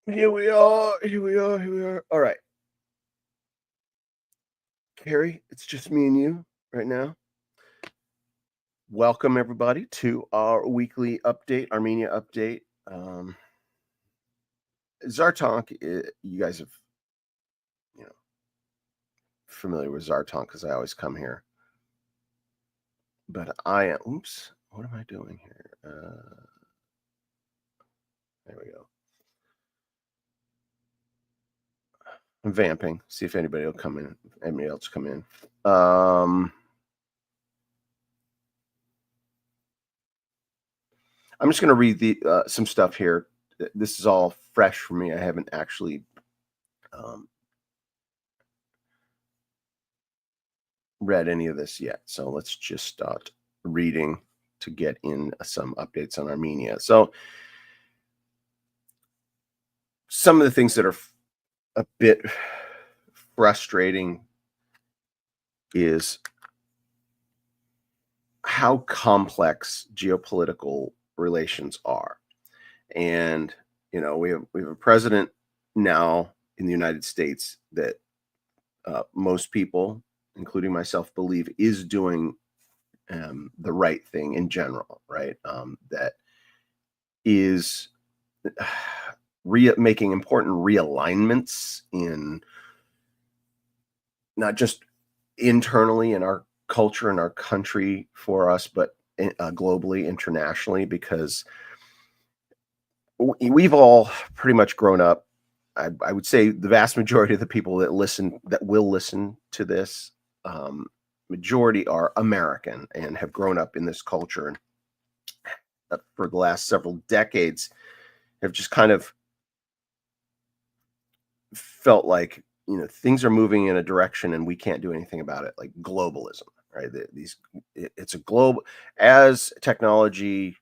Here we are. Here we are. Here we are. All right. Carrie, it's just me and you right now. Welcome, everybody, to our weekly update, Armenia update. Zartank, you guys have, you know, familiar with Zartank because I always come here. But I am, oops, what am I doing here? There we go. I'm vamping, see if anybody will come in, anybody else come in. I'm just going to read the some stuff here. This is all fresh for me. I haven't actually read any of this yet. So let's just start reading to get in some updates on Armenia. So some of the things that are a bit frustrating is how complex geopolitical relations are. And we have a president now in the United States that most people, including myself, believe is doing the right thing in general, right? That is making important realignments in not just internally in our culture and our country for us, but globally, internationally, because we've all pretty much grown up. I would say the vast majority of the people that will listen to this, majority are American and have grown up in this culture, and for the last several decades have just kind of felt like things are moving in a direction and we can't do anything about it, like globalism, right? It's a globe. As technology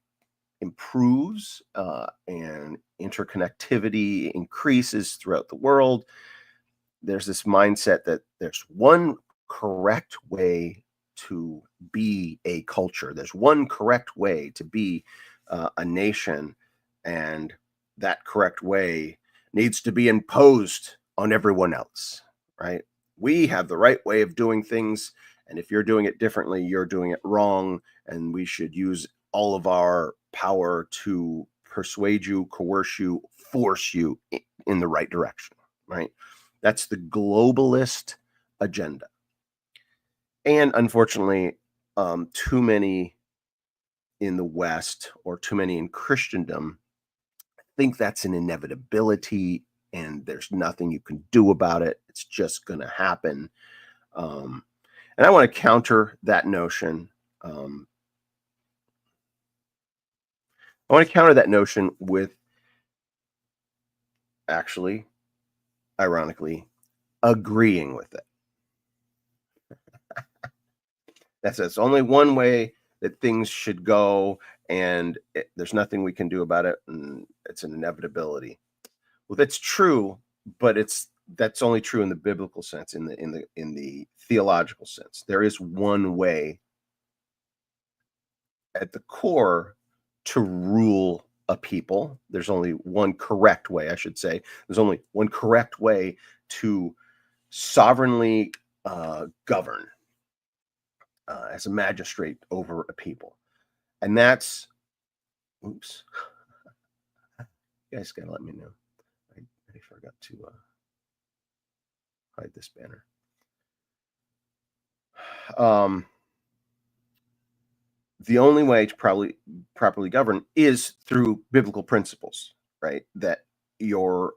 improves and interconnectivity increases throughout the world, there's this mindset that there's one correct way to be a culture. There's one correct way to be a nation, and that correct way needs to be imposed on everyone else, right? We have the right way of doing things, and if you're doing it differently, you're doing it wrong, and we should use all of our power to persuade you, coerce you, force you in the right direction, right? That's the globalist agenda. And unfortunately, too many in the West or too many in Christendom think that's an inevitability and there's nothing you can do about it. It's just going to happen. And I want to counter that notion. I want to counter that notion with actually, ironically, agreeing with it. That's only one way that things should go, and there's nothing we can do about it, and it's an inevitability. Well, that's true, but that's only true in the biblical sense, in the theological sense. There is one way at the core to rule a people. There's only one correct way, I should say. There's only one correct way to sovereignly govern as a magistrate over a people. And that's, oops, you guys gotta let me know. I forgot to hide this banner. The only way to properly govern is through biblical principles, right? That your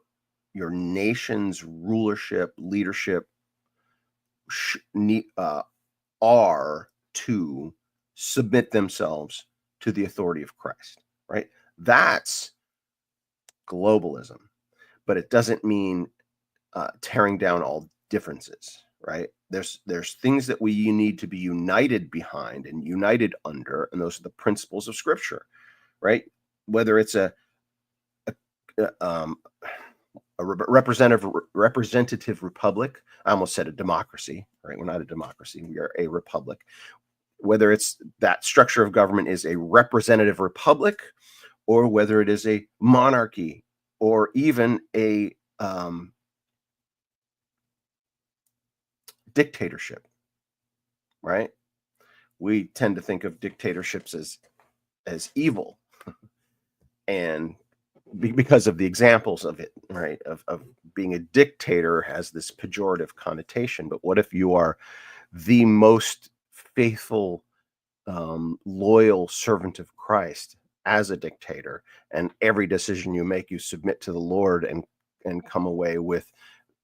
nation's rulership, leadership are to submit themselves to the authority of Christ, right? That's globalism, but it doesn't mean tearing down all differences, right? There's things that we need to be united behind and united under, and those are the principles of Scripture, right? Whether it's a representative republic. I almost said a democracy, right? We're not a democracy. We are a republic. Whether it's that structure of government is a representative republic, or whether it is a monarchy or even a dictatorship, right? We tend to think of dictatorships as evil, and because of the examples of it, right? Of being a dictator has this pejorative connotation. But what if you are the most faithful, loyal servant of Christ as a dictator, and every decision you make, you submit to the Lord and come away with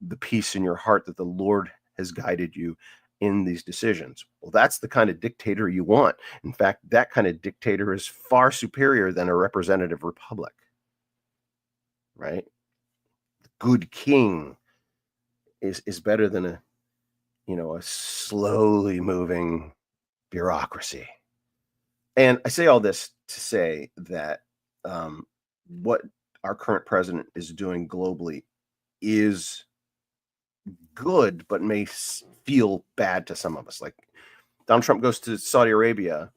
the peace in your heart that the Lord has guided you in these decisions? Well, that's the kind of dictator you want. In fact, that kind of dictator is far superior than a representative republic, right? Good king is better than a slowly moving bureaucracy. And I say all this to say that what our current president is doing globally is good, but may feel bad to some of us. Like Donald Trump goes to Saudi Arabia,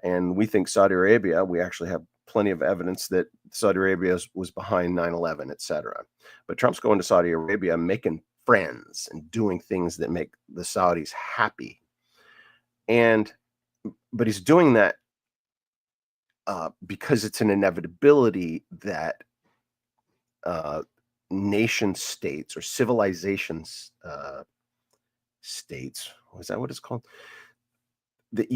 and we think Saudi Arabia, we actually have plenty of evidence that Saudi Arabia was behind 9/11, etc. But Trump's going to Saudi Arabia, making friends and doing things that make the Saudis happy. But he's doing that because it's an inevitability that nation states or civilizations states, is that what it's called? That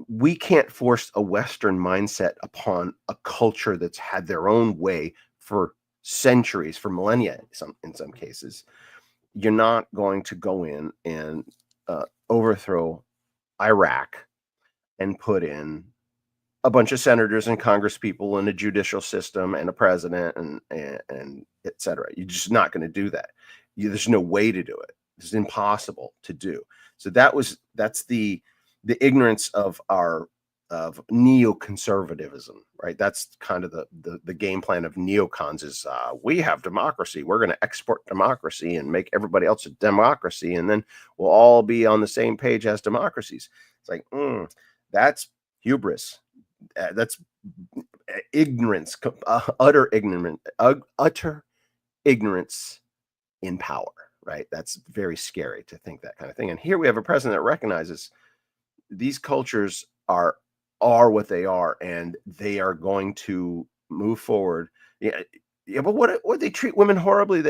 we can't force a Western mindset upon a culture that's had their own way for centuries, for millennia, in some cases. You're not going to go in and overthrow Iraq and put in a bunch of senators and congresspeople and a judicial system and a president and et cetera. You're just not going to do that. There's no way to do it. It's impossible to do. So that's the ignorance of neoconservatism, right? That's kind of the game plan of neocons is we have democracy. We're going to export democracy and make everybody else a democracy, and then we'll all be on the same page as democracies. It's like, that's hubris. That's ignorance, utter ignorance in power, right? That's very scary to think that kind of thing. And here we have a president that recognizes these cultures are what they are, and they are going to move forward. Yeah, but what they treat women horribly?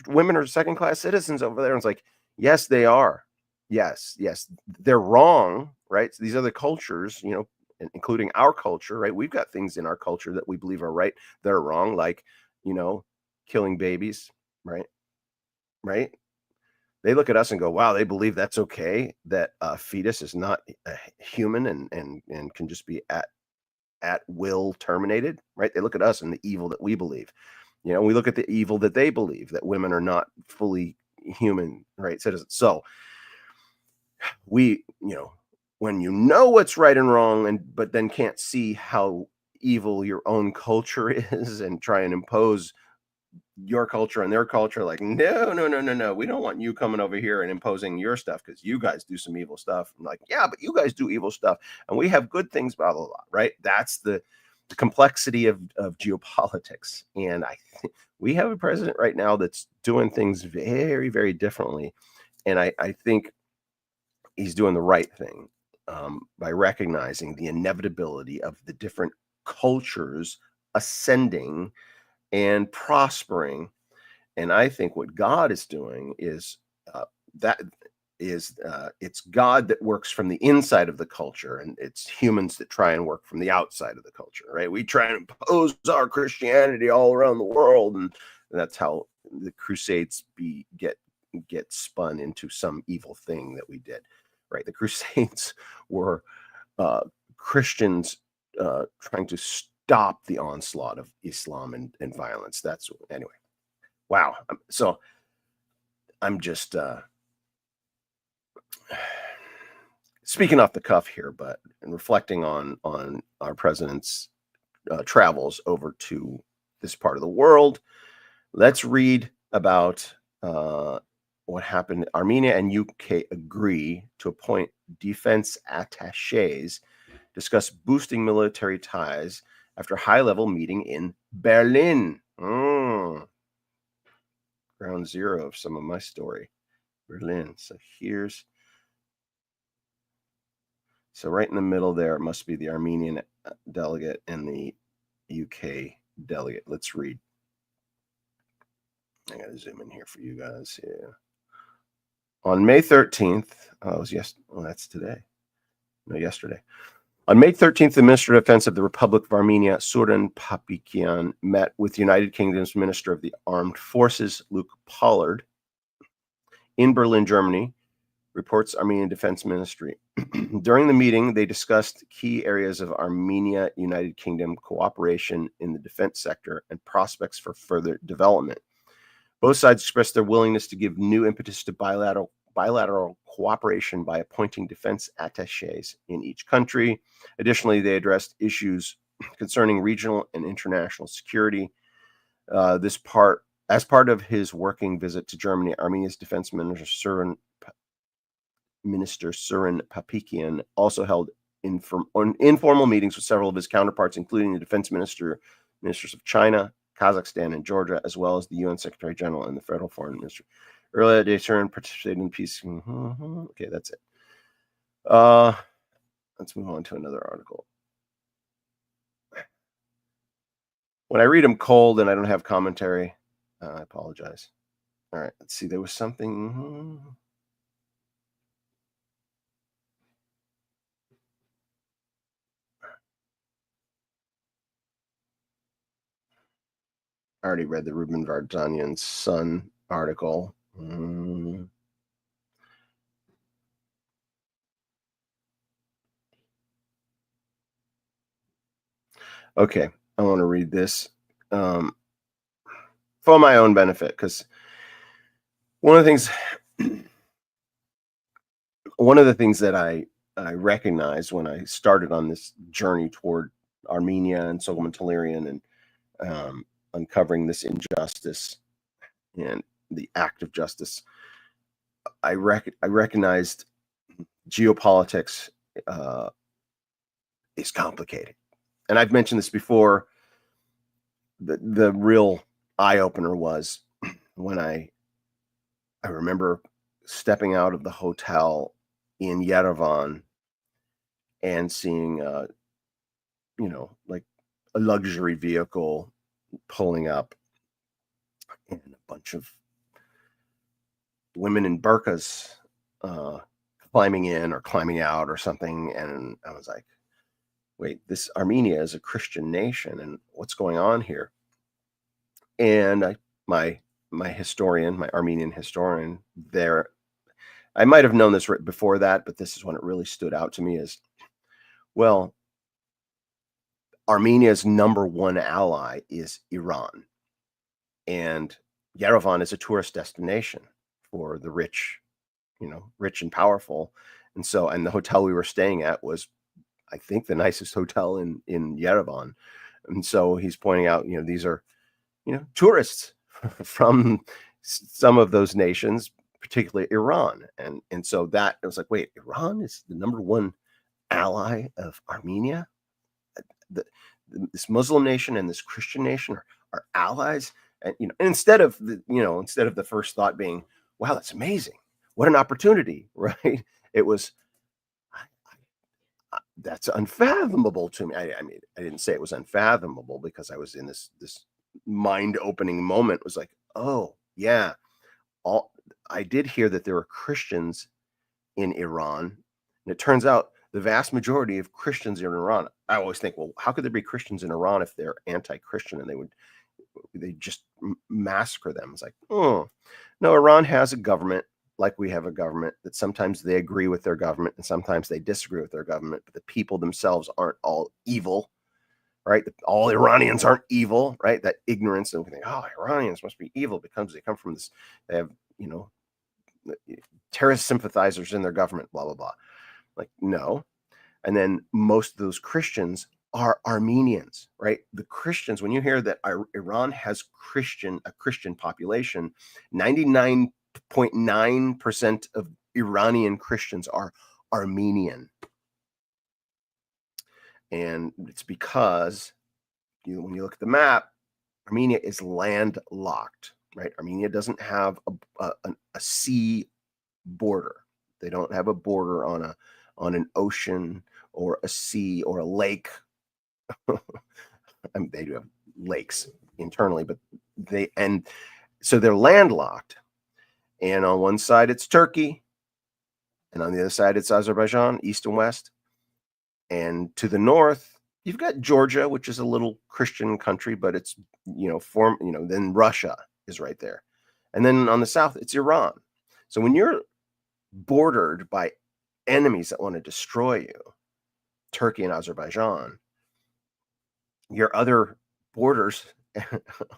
Women are second class citizens over there. And it's like, yes, they are. Yes, they're wrong, right? So these other cultures, including our culture, right? We've got things in our culture that we believe are right that are wrong, like, killing babies, right? Right? They look at us and go, wow, they believe that's okay, that a fetus is not a human and can just be at will terminated, right? They look at us and the evil that we believe. We look at the evil that they believe, that women are not fully human, right, citizens. So when you know what's right and wrong, but then can't see how evil your own culture is and try and impose your culture and their culture, like, no, we don't want you coming over here and imposing your stuff because you guys do some evil stuff. I'm like, yeah, but you guys do evil stuff and we have good things, blah blah blah, right? That's the complexity of geopolitics. And I think we have a president right now that's doing things very, very differently, and I think he's doing the right thing by recognizing the inevitability of the different cultures ascending and prospering. And I think what God is doing is it's God that works from the inside of the culture, and it's humans that try and work from the outside of the culture, right? We try and impose our Christianity all around the world, and that's how the Crusades get spun into some evil thing that we did, right? The Crusades were Christians trying to stop the onslaught of Islam and violence. That's anyway. Wow. So I'm just speaking off the cuff here, but reflecting on our president's travels over to this part of the world. Let's read about what happened. Armenia and UK agree to appoint defense attachés, discuss boosting military ties after high-level meeting in Berlin. Mm, ground zero of some of my story. Berlin. So right in the middle there must be the Armenian delegate and the UK delegate. Let's read. I gotta zoom in here for you guys. Yeah. On May 13th, oh, it was that's today. No, yesterday. On May 13th, the Minister of Defense of the Republic of Armenia, Suren Papikian, met with United Kingdom's Minister of the Armed Forces, Luke Pollard, in Berlin, Germany, reports Armenian Defense Ministry. During the meeting, they discussed key areas of Armenia-United Kingdom cooperation in the defense sector and prospects for further development. Both sides expressed their willingness to give new impetus to bilateral cooperation by appointing defense attaches in each country. Additionally, they addressed issues concerning regional and international security. As part of his working visit to Germany, Armenia's Defense Minister Suren Papikian also held informal meetings with several of his counterparts, including the defense ministers of China, Kazakhstan, and Georgia, as well as the UN Secretary General and the Federal Foreign Ministry. Earlier, they participated in peace. Okay, that's it. Let's move on to another article. When I read them cold and I don't have commentary, I apologize. All right, let's see. There was something. I already read the Ruben Vardanyan's Sun article. Okay, I want to read this for my own benefit, because one of the things that I recognized when I started on this journey toward Armenia and Solomon Talerian and uncovering this injustice and the act of justice, I recognized geopolitics is complicated. And I've mentioned this before. The real eye opener was when I remember stepping out of the hotel in Yerevan and seeing, like a luxury vehicle pulling up and a bunch of women in burqas climbing in or climbing out or something. And I was like, wait, this Armenia is a Christian nation, and what's going on here? And my historian, my Armenian historian there, I might have known this before that, but this is when it really stood out to me is, well, Armenia's number one ally is Iran. And Yerevan is a tourist destination for the rich, rich and powerful. And the hotel we were staying at was, I think, the nicest hotel in Yerevan. And so he's pointing out, these are, tourists from some of those nations, particularly Iran. And so that it was like, wait, Iran is the number one ally of Armenia? This Muslim nation and this Christian nation are allies? And instead of the first thought being, wow, that's amazing, what an opportunity, right? It was, that's unfathomable to me. I mean, I didn't say it was unfathomable because I was in this mind-opening moment. It was like, oh yeah, I did hear that there were Christians in Iran, and it turns out the vast majority of Christians in Iran. I always think, well, how could there be Christians in Iran if they're anti-Christian and they just massacre them? It's like, oh no, Iran has a government like we have a government, that sometimes they agree with their government and sometimes they disagree with their government, but the people themselves aren't all evil, right? All Iranians aren't evil, right? That ignorance, and we think, oh, Iranians must be evil because they come from this, they have, terrorist sympathizers in their government, blah, blah, blah. Like, no. And then most of those Christians are Armenians, right? The Christians, when you hear that Iran has a Christian population, 99.9% of Iranian Christians are Armenian. And it's because when you look at the map, Armenia is landlocked, right? Armenia doesn't have a sea border. They don't have a border on an ocean or a sea or a lake. I mean, they do have lakes internally, but so they're landlocked. And on one side it's Turkey, and on the other side it's Azerbaijan, east and west. And to the north, you've got Georgia, which is a little Christian country, but it's, then Russia is right there. And then on the south, it's Iran. So when you're bordered by enemies that want to destroy you, Turkey and Azerbaijan, your other borders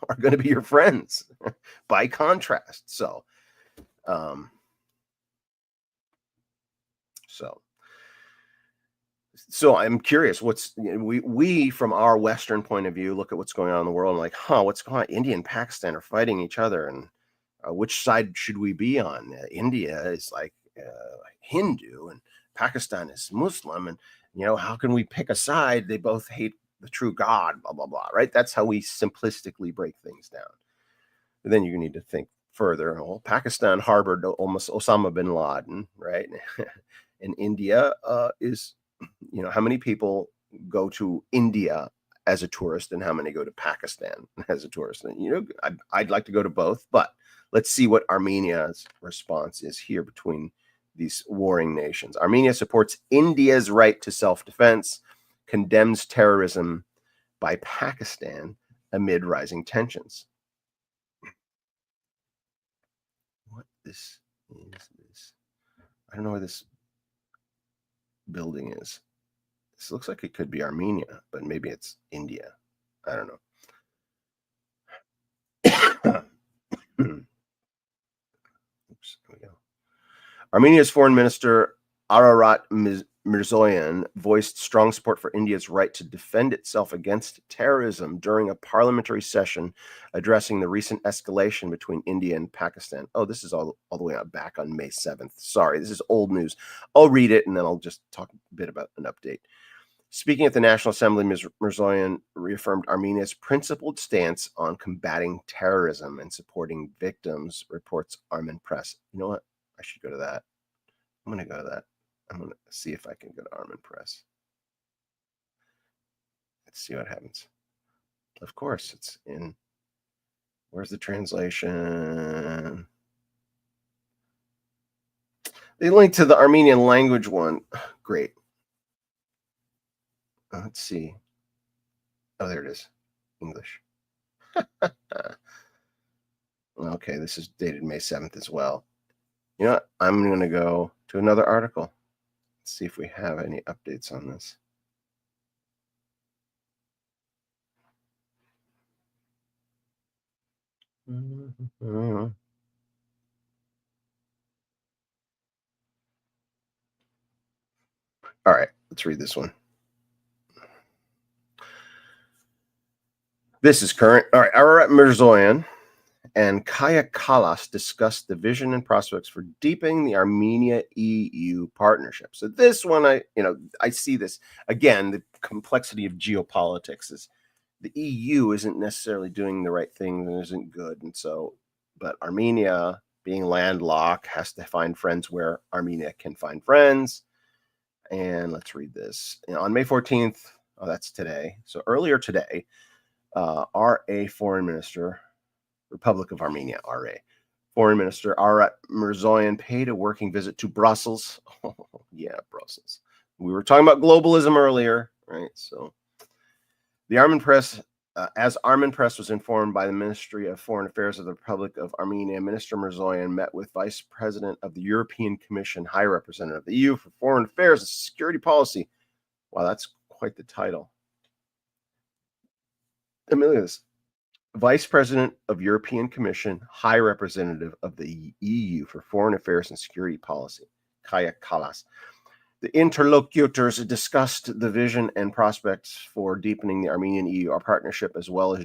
are going to be your friends by contrast. So, so I'm curious, we from our Western point of view look at what's going on in the world and like, what's going on? India and Pakistan are fighting each other, and which side should we be on? India is like Hindu, and Pakistan is Muslim, and how can we pick a side? They both hate the true God, blah blah blah. Right? That's how we simplistically break things down. But then you need to think further. Well, Pakistan harbored almost Osama bin Laden, right? And India is, how many people go to India as a tourist and how many go to Pakistan as a tourist? And, I'd like to go to both, but let's see what Armenia's response is here between these warring nations. Armenia supports India's right to self-defense, condemns terrorism by Pakistan amid rising tensions. What is this? I don't know where this building is. This looks like it could be Armenia, but maybe it's India. I don't know. Oops, there we go. Armenia's foreign minister Ararat Mirzoyan voiced strong support for India's right to defend itself against terrorism during a parliamentary session addressing the recent escalation between India and Pakistan. Oh, this is all the way back on May 7th. Sorry, this is old news. I'll read it and then I'll just talk a bit about an update. Speaking at the National Assembly, Ms. Mirzoyan reaffirmed Armenia's principled stance on combating terrorism and supporting victims, reports Armen Press. You know what? I should go to that. I'm going to go to that. I'm going to see if I can go to Armen Press. Let's see what happens. Of course, it's in. Where's the translation? They link to the Armenian language one. Great. Let's see. Oh, there it is. English. Okay, this is dated May 7th as well. You know what? I'm going to go to another article. Let's see if we have any updates on this. All right, let's read this one. This is current. All right, Ararat Mirzoyan and Kaya Kallas discussed the vision and prospects for deepening the Armenia-EU partnership. So this one, I see this again. The complexity of geopolitics is the EU isn't necessarily doing the right thing and isn't good, and so, but Armenia, being landlocked, has to find friends where Armenia can find friends. And let's read this. On May 14th, that's today. So earlier today, RA Foreign Minister, Republic of Armenia, RA, Foreign Minister Ararat Mirzoyan paid a working visit to Brussels. Oh, yeah, Brussels. We were talking about globalism earlier, right? So the Armen Press, as Armen Press was informed by the Ministry of Foreign Affairs of the Republic of Armenia, Minister Mirzoyan met with Vice President of the European Commission, High Representative of the EU for Foreign Affairs and Security Policy. Wow, that's quite the title. Look at this. Vice President of European Commission, High Representative of the EU for Foreign Affairs and Security Policy, Kaya Kallas. The interlocutors discussed the vision and prospects for deepening the Armenian-EU partnership, as well as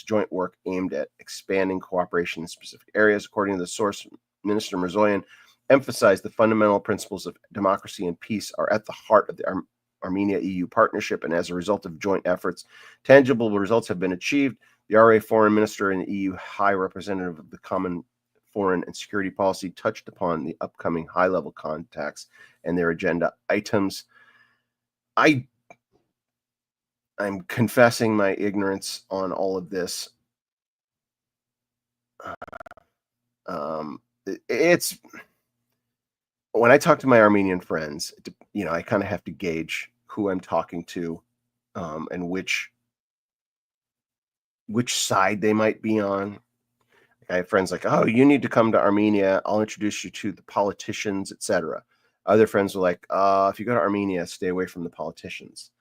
joint work aimed at expanding cooperation in specific areas. According to the source, Minister Mirzoyan emphasized the fundamental principles of democracy and peace are at the heart of the Armenia-EU partnership, and as a result of joint efforts, tangible results have been achieved. The RA foreign minister and EU high representative of the common foreign and security policy touched upon the upcoming high-level contacts and their agenda items. I'm confessing my ignorance on all of this. It's when I talk to my Armenian friends, I kind of have to gauge who I'm talking to, and which side they might be on. I have friends like, "Oh, you need to come to Armenia. I'll introduce you to the politicians, etc." Other friends are like, "If you go to Armenia, stay away from the politicians."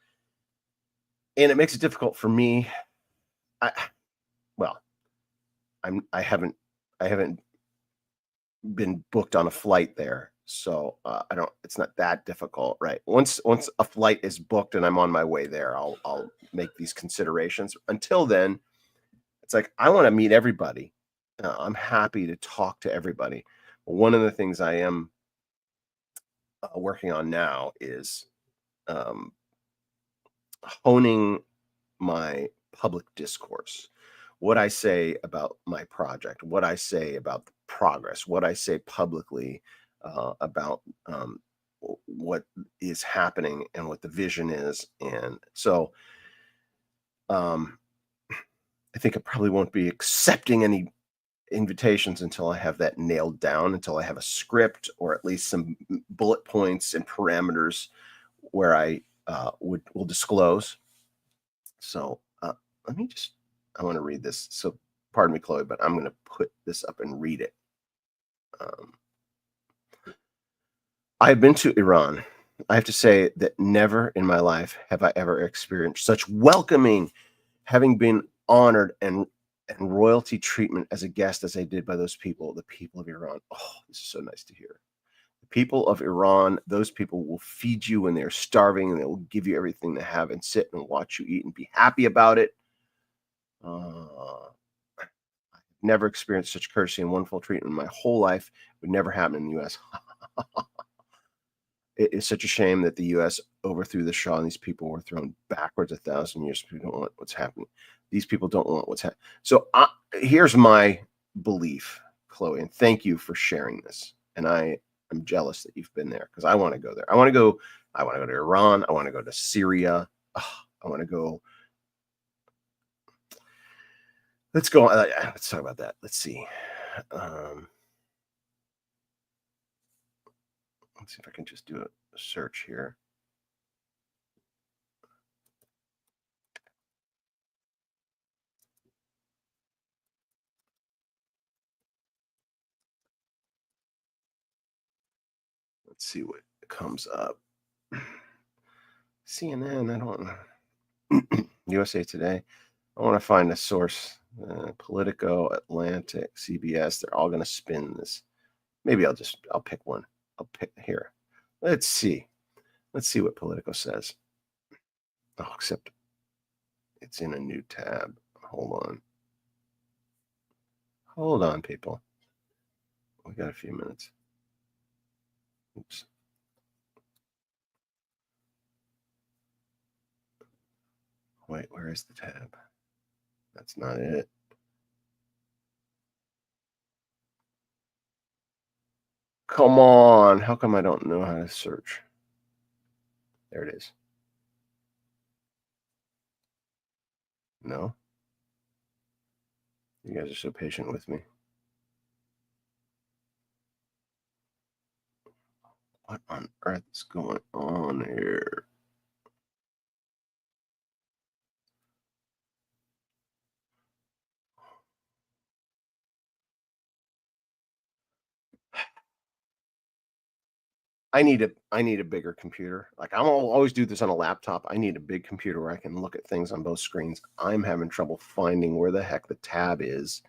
And it makes it difficult for me. I well, I haven't been booked on a flight there, so I don't. It's not that difficult, right? Once a flight is booked and I'm on my way there, I'll make these considerations. Until then, it's like I want to meet everybody. I'm happy to talk to everybody. One of the things I am working on now is um, honing my public discourse. What I say about my project, what I say about the progress, what I say publicly about what is happening and what the vision is. And so um, I think I probably won't be accepting any invitations until I have that nailed down, until I have a script or at least some bullet points and parameters where I will disclose. So let me just, I want to read this. So pardon me, Chloe, but I'm going to put this up and read it. I've been to Iran. I have to say that never in my life have I ever experienced such welcoming, having been honored and royalty treatment as a guest as I did by those people, the people of Iran. Oh, this is so nice to hear. The people of Iran, those people will feed you when they're starving, and they will give you everything they have and sit and watch you eat and be happy about it. I've never experienced such courtesy and wonderful treatment in my whole life. It would never happen in the U.S. It is such a shame that the U.S. overthrew the Shah and these people were thrown backwards 1,000 years. People don't want what's happening. These people don't want what's happening. So here's my belief, Chloe, and thank you for sharing this. And I'm jealous that you've been there because I want to go there. I want to go to Iran. I want to go to Syria. I want to go. Let's go. Let's talk about that. Let's see. Let's see if I can just do a search here. Let's see what comes up. CNN, I don't know. USA Today. I want to find a source. Politico, Atlantic, CBS. They're all going to spin this. Maybe I'll pick one. I'll pick here. Let's see. Let's see what Politico says. Oh, except it's in a new tab. Hold on. Hold on, people. We got a few minutes. Oops. Wait, where is the tab? That's not it. Come on. How come I don't know how to search? There it is. No. You guys are so patient with me. What on earth is going on here? I need a bigger computer. Like I'll always do this on a laptop. I need a big computer where I can look at things on both screens. I'm having trouble finding where the heck the tab is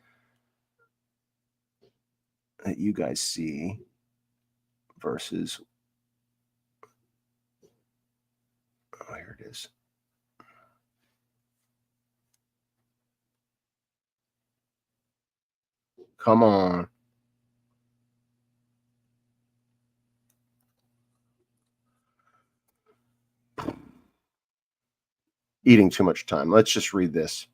that you guys see versus, oh, here it is. Come on. Eating too much time. Let's just read this.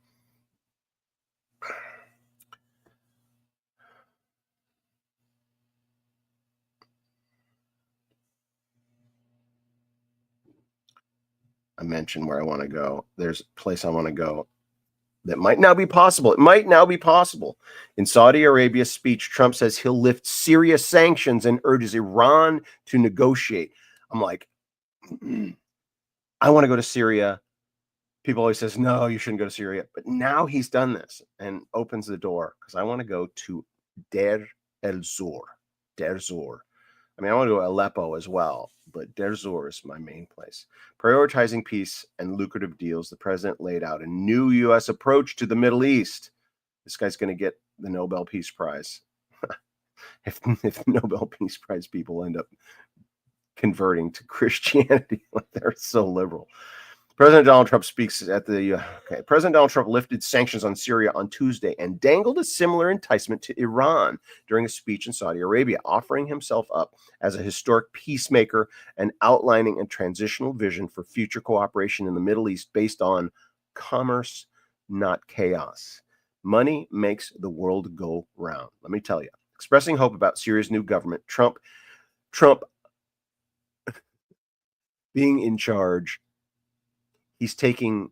I mentioned where I want to go. There's a place I want to go that might now be possible. It might now be possible. In Saudi Arabia's speech, Trump says he'll lift Syria sanctions and urges Iran to negotiate. I'm like, I want to go to Syria. People always says, no, you shouldn't go to Syria. But now he's done this and opens the door because I want to go to Deir el-Zor. Deir Zor. I mean, I want to go to Aleppo as well, but Deir Zor is my main place. Prioritizing peace and lucrative deals, the president laid out a new U.S. approach to the Middle East. This guy's going to get the Nobel Peace Prize. if Nobel Peace Prize people end up converting to Christianity, like they're so liberal. President Donald Trump speaks at the President Donald Trump lifted sanctions on Syria on Tuesday and dangled a similar enticement to Iran during a speech in Saudi Arabia, offering himself up as a historic peacemaker and outlining a transitional vision for future cooperation in the Middle East based on commerce, not chaos. Money makes the world go round. Let me tell you. Expressing hope about Syria's new government, Trump being in charge, he's taking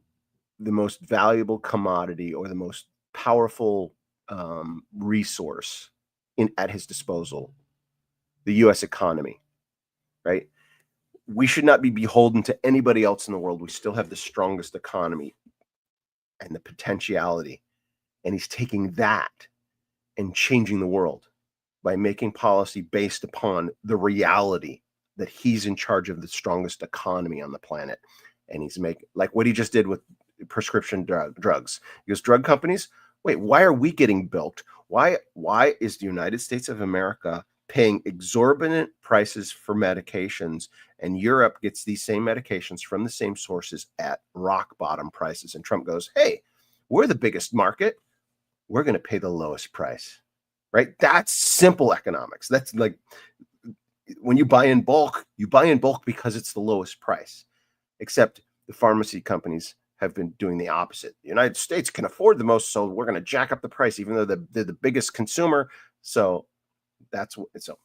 the most valuable commodity or the most powerful resource at his disposal, the U.S. economy, right? We should not be beholden to anybody else in the world. We still have the strongest economy and the potentiality. And he's taking that and changing the world by making policy based upon the reality that he's in charge of the strongest economy on the planet. And he's making, like what he just did with prescription drugs. He goes, drug companies, wait, why are we getting bilked? Why is the United States of America paying exorbitant prices for medications, and Europe gets these same medications from the same sources at rock bottom prices? And Trump goes, hey, we're the biggest market. We're going to pay the lowest price, right? That's simple economics. That's like when you buy in bulk because it's the lowest price. Except the pharmacy companies have been doing the opposite. The United States can afford the most, so we're going to jack up the price, even though they're the biggest consumer. So that's what. So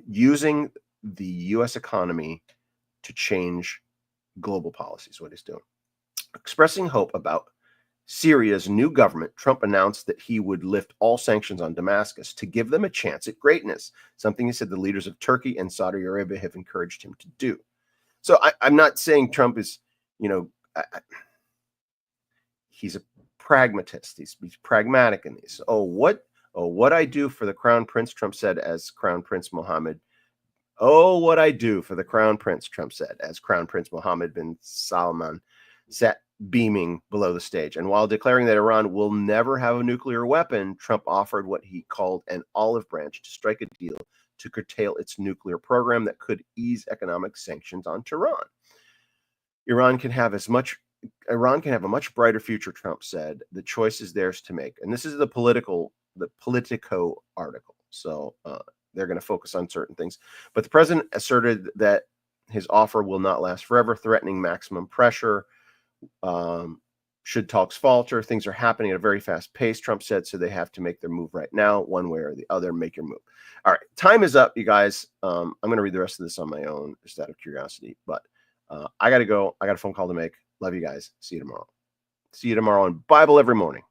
using the U.S. economy to change global policy is what he's doing. Expressing hope about Syria's new government, Trump announced that he would lift all sanctions on Damascus to give them a chance at greatness, something he said the leaders of Turkey and Saudi Arabia have encouraged him to do. So I'm not saying Trump is, he's a pragmatist. He's pragmatic in these. What I do for the crown prince, Trump said as Crown Prince Mohammed. Oh, what I do for the crown prince, Trump said as Crown Prince Mohammed bin Salman sat beaming below the stage. And while declaring that Iran will never have a nuclear weapon, Trump offered what he called an olive branch to strike a deal to curtail its nuclear program that could ease economic sanctions on Tehran. Iran can have a much brighter future, Trump said. The choice is theirs to make. And this is the Politico article. So they're going to focus on certain things. But the president asserted that his offer will not last forever, threatening maximum pressure. Should talks falter, things are happening at a very fast pace, Trump said, so they have to make their move right now, one way or the other. Make your move. All right, time is up, you guys. I'm going to read the rest of this on my own, just out of curiosity. But I got to go. I got a phone call to make. Love you guys. See you tomorrow. See you tomorrow on Bible Every Morning.